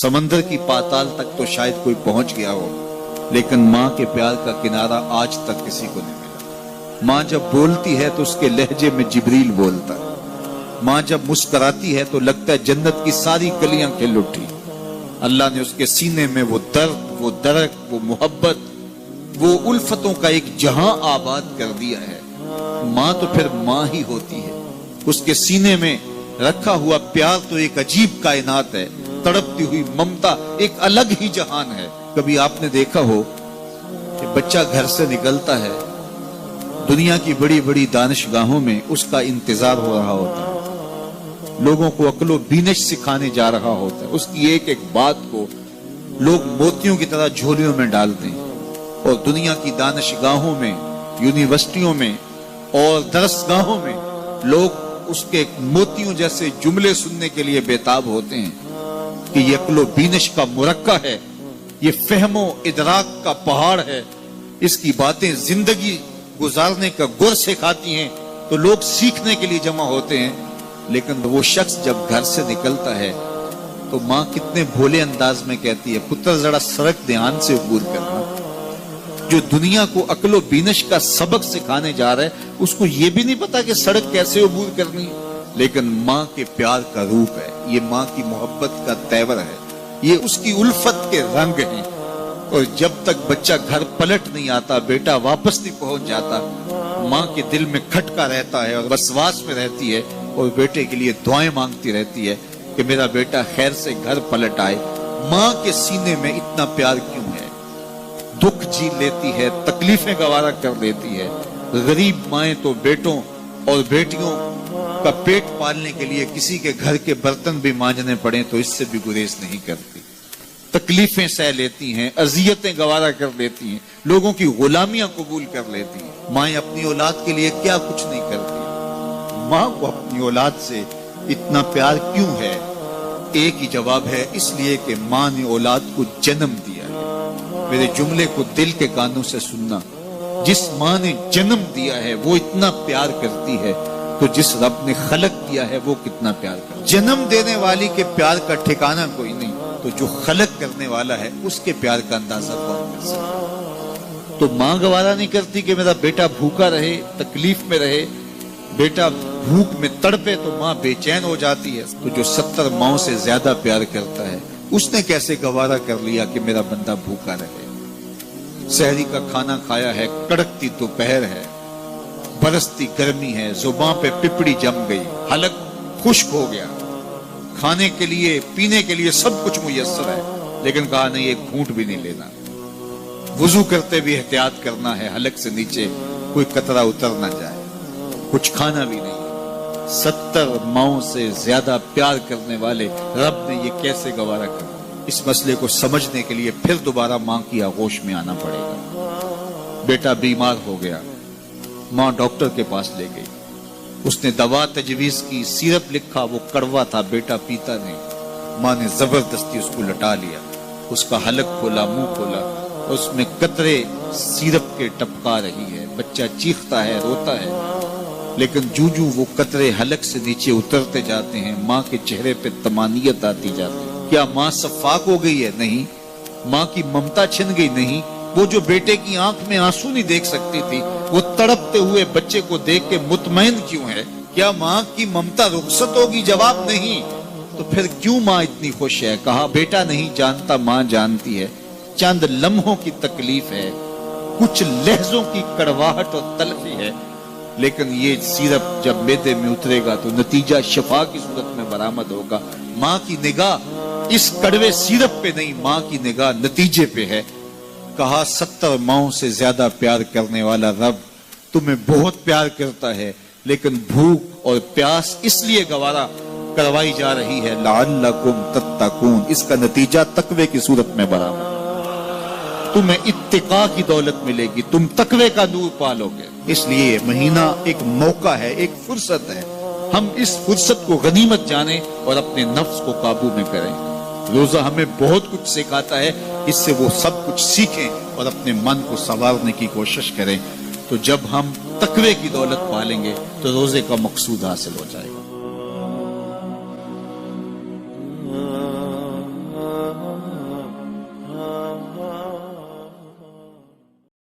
समंदर की पाताल तक तो शायद कोई पहुंच गया हो, लेकिन माँ के प्यार का किनारा आज तक किसी को नहीं मिला। माँ जब बोलती है तो उसके लहजे में जिब्रील बोलता है। माँ जब मुस्कुराती है तो लगता है जन्नत की सारी गलियां खिल उठी। अल्लाह ने उसके सीने में वो दर्द, वो दरक, वो मोहब्बत, वो उल्फतों का एक जहां आबाद कर दिया है। माँ तो फिर माँ ही होती है। उसके सीने में रखा हुआ प्यार तो एक अजीब कायनात है। तड़पती हुई ममता एक अलग ही जहान है। कभी आपने देखा हो कि बच्चा घर से निकलता है, दुनिया की बड़ी बड़ी दानिशगाहों में उसका इंतजार हो रहा होता है, लोगों को अक्लो बीनिश सिखाने जा रहा होता है, उसकी एक एक बात को लोग मोतियों की तरह झोलियों में डालते हैं। और दुनिया की दानिशगाहों में, यूनिवर्सिटियों में और दरसगाहों में लोग उसके मोतियों जैसे जुमले सुनने के लिए बेताब होते हैं कि ये अक्लो बीनिश का मुरक्का है, ये फहमो इदराक का पहाड़ है, इसकी बातें जिंदगी गुजारने का गुर सिखाती हैं। तो लोग सीखने के लिए जमा होते हैं। लेकिन वो शख्स जब घर से निकलता है तो माँ कितने भोले अंदाज में कहती है, पुत्र जरा सड़क ध्यान से अबूर करना। जो दुनिया को अक्लो बीनिश का सबक सिखाने जा रहा है उसको ये भी नहीं पता कि सड़क कैसे अबूर करनी है। लेकिन माँ के प्यार का रूप है, ये माँ की मोहब्बत का तेवर है, ये उसकी उल्फत के रंग हैं। और जब तक बच्चा घर पलट नहीं आता, बेटा वापस नहीं पहुंच जाता, माँ के दिल में खटका रहता है और वसवास में रहती है और बेटे के लिए दुआएं मांगती रहती है कि मेरा बेटा खैर से घर पलट आए। माँ के सीने में इतना प्यार क्यों है? दुख झेल लेती है, तकलीफें गवारा कर लेती है। गरीब माएं तो बेटों और बेटियों का पेट पालने के लिए किसी के घर के बर्तन भी मांजने पड़े तो इससे भी गुरेज नहीं करती। तकलीफें सह लेती हैं, अजियतें गवारा कर लेती हैं, लोगों की गुलामियां कबूल कर लेती हैं। माएं अपनी औलाद के लिए क्या कुछ नहीं करती। माँ को अपनी औलाद से इतना प्यार क्यों है? एक ही जवाब है, इसलिए कि माँ ने औलाद को जन्म दिया है। मेरे जुमले को दिल के कानों से सुनना। जिस माँ ने जन्म दिया है वो इतना प्यार करती है तो जिस रब ने खलक किया है वो कितना प्यार करता है। जन्म देने वाली के प्यार का ठिकाना कोई नहीं, तो जो खलक करने वाला है उसके प्यार का अंदाजा कौन कर सकता? तो माँ गवारा नहीं करती कि मेरा बेटा भूखा रहे, तकलीफ में रहे, बेटा भूख में तड़पे तो माँ बेचैन हो जाती है। तो जो 70 माओं से ज्यादा प्यार करता है उसने कैसे गवारा कर लिया कि मेरा बंदा भूखा रहे? सहरी का खाना खाया है, कड़कती दोपहर है, बरसती गर्मी है, जुबान पे पिपड़ी जम गई, हलक खुश्क हो गया, खाने के लिए पीने के लिए सब कुछ मुयस्सर है, लेकिन कहा नहीं एक घूंट भी नहीं लेना। वुजू करते भी एहतियात करना है, हलक से नीचे कोई कतरा उतर ना जाए, कुछ खाना भी नहीं। 70 माओं से ज्यादा प्यार करने वाले रब ने ये कैसे गवारा कर? इस मसले को समझने के लिए फिर दोबारा माँ की आगोश में आना पड़ेगा। बेटा बीमार हो गया, माँ डॉक्टर के पास ले गई, उसने दवा तजवीज की, सिरप लिखा, वो कड़वा था, बेटा पीता नहीं। माँ ने जबरदस्ती उसको लटा लिया, उसका हलक खोला, मुंह खोला, उसमें कतरे सिरप के टपका रही है। बच्चा चीखता है, रोता है, लेकिन जूजू वो कतरे हलक से नीचे उतरते जाते हैं, माँ के चेहरे पे तमानियत आती जाती है। क्या माँ सफाक हो गई है? नहीं। माँ की ममता छिन गई? नहीं। वो जो बेटे की आंख में आंसू नहीं देख सकती थी, वो तड़पते हुए बच्चे को देख के मुतमईन क्यों है? क्या माँ की ममता रुखसत होगी? जवाब नहीं। तो फिर क्यों माँ इतनी खुश है? कहा बेटा नहीं जानता, माँ जानती है। चंद लम्हों की तकलीफ है, कुछ लहजों की कड़वाहट और तलखी है, लेकिन ये सिरप जब मैदे में उतरेगा तो नतीजा शिफा की सूरत में बरामद होगा। माँ की निगाह इस कड़वे सिरप पे नहीं, माँ की निगाह नतीजे पे है। कहा 70 माओं से ज्यादा प्यार करने वाला रब तुम्हें बहुत प्यार करता है, लेकिन भूख और प्यास इसलिए गवारा करवाई जा रही है लअल्लकुम तत्तकून। इसका नतीजा तकवे की सूरत में बराबर। तुम्हें इत्तिका की दौलत मिलेगी, तुम तकवे का नूर पालोगे। इसलिए महीना एक मौका है, एक फुर्सत है। हम इस फुर्सत को गनीमत जाने और अपने नफ्स को काबू में करें। रोजा हमें बहुत कुछ सिखाता है, इससे वो सब कुछ सीखें और अपने मन को संवारने की कोशिश करें। तो जब हम तकवे की दौलत पालेंगे तो रोजे का मकसूद हासिल हो जाएगा।